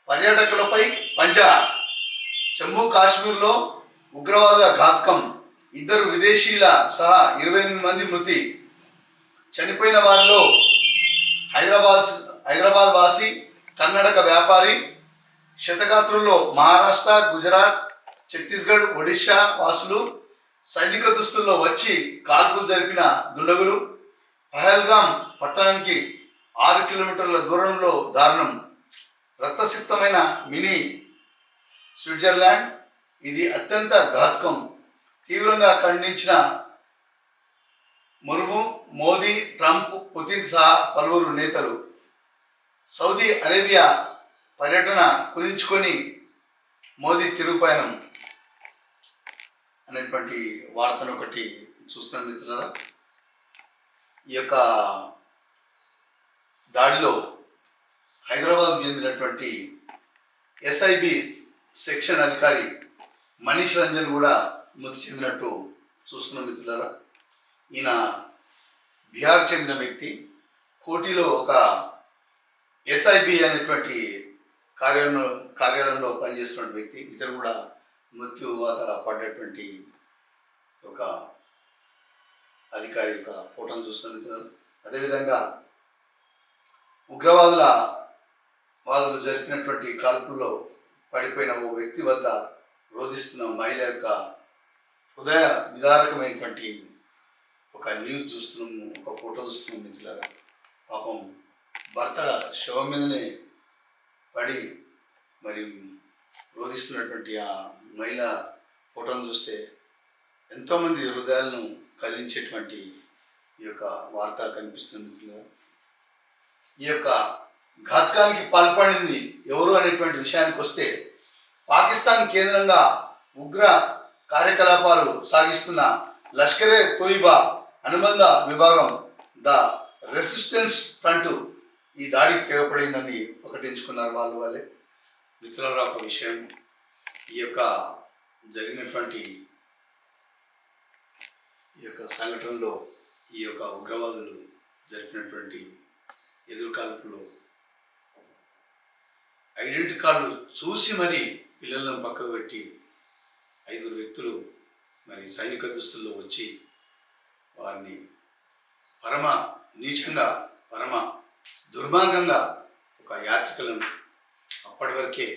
పర్యాటకులపై పంజా. జమ్మూ కాశ్మీర్లో ఉగ్రవాదుల ఘాతకం. 2 విదేశీయుల సహా 28 మంది మృతి. చనిపోయిన వారిలో హైదరాబాద్ వాసి, కర్ణాటక వ్యాపారి. క్షతగాత్రుల్లో మహారాష్ట్ర, గుజరాత్, ఛత్తీస్గఢ్, ఒడిశా వాసులు. సైనిక దుస్తుల్లో వచ్చి కాల్పులు జరిపిన దుండగులు. పహల్గాం పట్టణానికి 6 కిలోమీటర్ల దూరంలో దారుణం. రక్తసిక్తమైన మినీ స్విట్జర్లాండ్. ఇది అత్యంత ఘాతకం. తీవ్రంగా ఖండించిన ముర్ము, మోదీ, ట్రంప్, పుతిన్ సహా పలువురు నేతలు. సౌదీ అరేబియా పర్యటన కుదించుకొని మోదీ తిరుగుపయనం అనేటువంటి వార్తను ఒకటి చూస్తున్నాం మిత్రులారా. ఈ యొక్క దాడిలో హైదరాబాద్కు చెందినటువంటి ఎస్ఐబి సెక్షన్ అధికారి మనీష్ రంజన్ కూడా మృతి చెందినట్టు చూస్తున్నాం మిత్రులారా. ఈయన బీహార్కు చెందిన వ్యక్తి. కోటిలో ఒక ఎస్ఐబి అనేటువంటి కార్యాలయంలో పనిచేస్తున్న వ్యక్తి. ఇతను కూడా మృత్యువాత పడ్డటువంటి ఒక అధికారి యొక్క ఫోటోను చూస్తున్న మిత్రులు. అదేవిధంగా వాదులు జరిపినటువంటి కాల్పుల్లో పడిపోయిన ఓ వ్యక్తి వద్ద రోధిస్తున్న మహిళ యొక్క హృదయ విదారకమైనటువంటి ఒక న్యూస్ చూస్తున్నాము, ఒక ఫోటో చూస్తున్నాం మిత్రులారా. పాపం భర్త శవం మీదనే పడి మరి రోధిస్తున్నటువంటి ఆ మహిళ ఫోటోను చూస్తే ఎంతోమంది హృదయాలను కదిలించేటువంటి ఈ యొక్క వార్త కనిపిస్తుంది మిత్రులారా. ఈ యొక్క ఘాతకానికి పాల్పడింది ఎవరు అనేటువంటి విషయానికి వస్తే, పాకిస్తాన్ కేంద్రంగా ఉగ్ర కార్యకలాపాలు సాగిస్తున్న లష్కరే తోయిబా అనుబంధ విభాగం ద రెసిస్టెన్స్ ఫ్రంట్ ఈ దాడికి తెగపడిందని ప్రకటించుకున్నారు వాళ్ళే. మిత్రులారా, ఒక విషయం, ఈ యొక్క జరిగినటువంటి ఈ యొక్క సంఘటనలో ఈ యొక్క ఉగ్రవాదులు జరిపినటువంటి ఎదురుకాల్పులో ఐడెంటిటీ కార్డు చూసి మరి పిల్లలను పక్కకు పెట్టి 5 వ్యక్తులు మరి సైనిక దుస్తుల్లో వచ్చి వారిని పరమ నీచంగా, పరమ దుర్మార్గంగా ఒక యాత్రికులను, అప్పటి వరకే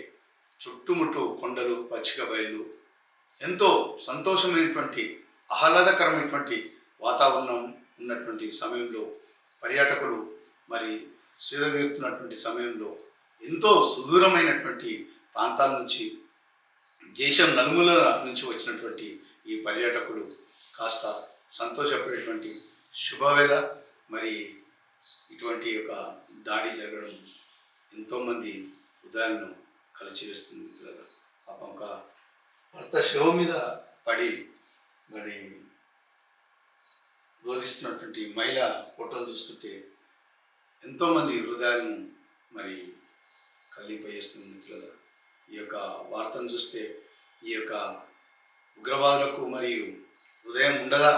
చుట్టుముట్టు కొండలు, పచ్చిక బయలు, ఎంతో సంతోషమైనటువంటి ఆహ్లాదకరమైనటువంటి వాతావరణం ఉన్నటువంటి సమయంలో, పర్యాటకులు మరి స్వేదతీరుతున్నటువంటి సమయంలో ఎంతో సుదూరమైనటువంటి ప్రాంతాల నుంచి, దేశం నలుమూల నుంచి వచ్చినటువంటి ఈ పర్యాటకులు కాస్త సంతోషపడేటువంటి శుభవేళ మరి ఇటువంటి యొక్క దాడి జరగడం ఎంతోమంది హృదయాలను కలిచివేస్తుంది. పాపం ఒక భర్త శవం మీద పడి మరి రోధిస్తున్నటువంటి మహిళ ఫోటోలు చూస్తుంటే ఎంతోమంది హృదయాలను మరి కలింపజేస్తుంది మిత్రులారా. ఈ యొక్క వార్తను చూస్తే ఈ యొక్క ఉగ్రవాదులకు మరియు హృదయం ఉండగా,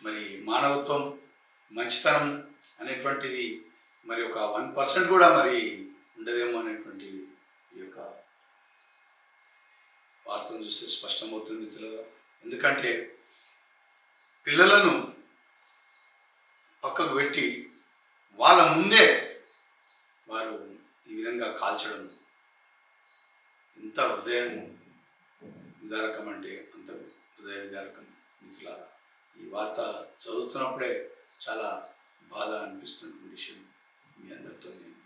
మరి మానవత్వం, మంచితనం అనేటువంటిది మరి ఒక 1% కూడా మరి ఉండదేమో అనేటువంటి ఈ యొక్క వార్తను చూస్తే స్పష్టమవుతుంది మిత్రులారా. ఎందుకంటే పిల్లలను పక్కకు పెట్టి వాళ్ళ ముందే వారు ఈ విధంగా కాల్చడం ఎంత హృదయం విదారకం అంటే అంత హృదయ విదారకం మిత్రులారా. ఈ వార్త చదువుతున్నప్పుడే చాలా బాధ అనిపిస్తున్న విషయం మీ అందరితో నేను